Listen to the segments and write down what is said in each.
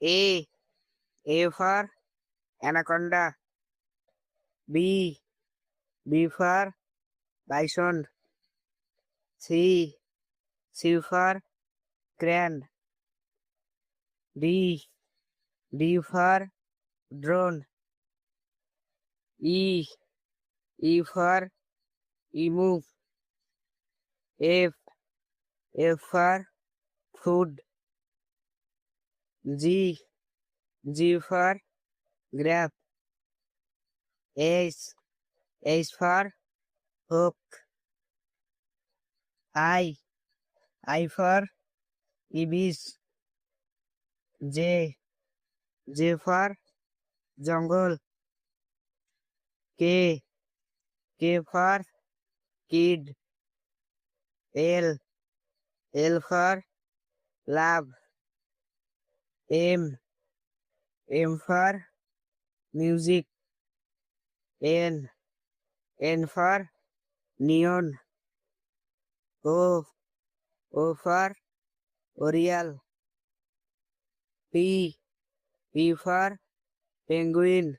A. A for anaconda. B. B for bison. C. C for crane. D. D for drone. E. E for emu. F. F for food. G. G for graph. H. H for hook. I. I for ibis. J. J for jungle. K. K for kid. L. L for lab. M. M for music. N. N for neon. O. O for Oriole. P. P for penguin.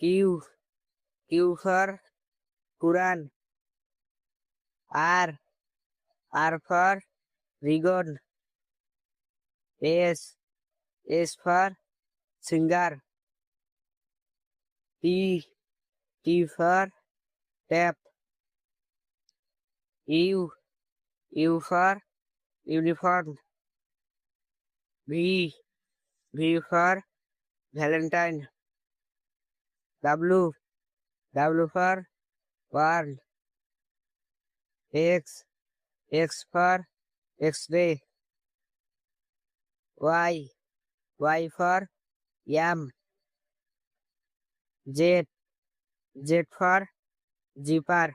Q. Q for Quran. R. R for Rigon. S. S for singer. T. T for tap. U. U for uniform. V. V for Valentine. W. W for world. X. X for X-ray. Y. Y for yam. Z. Z for zipper.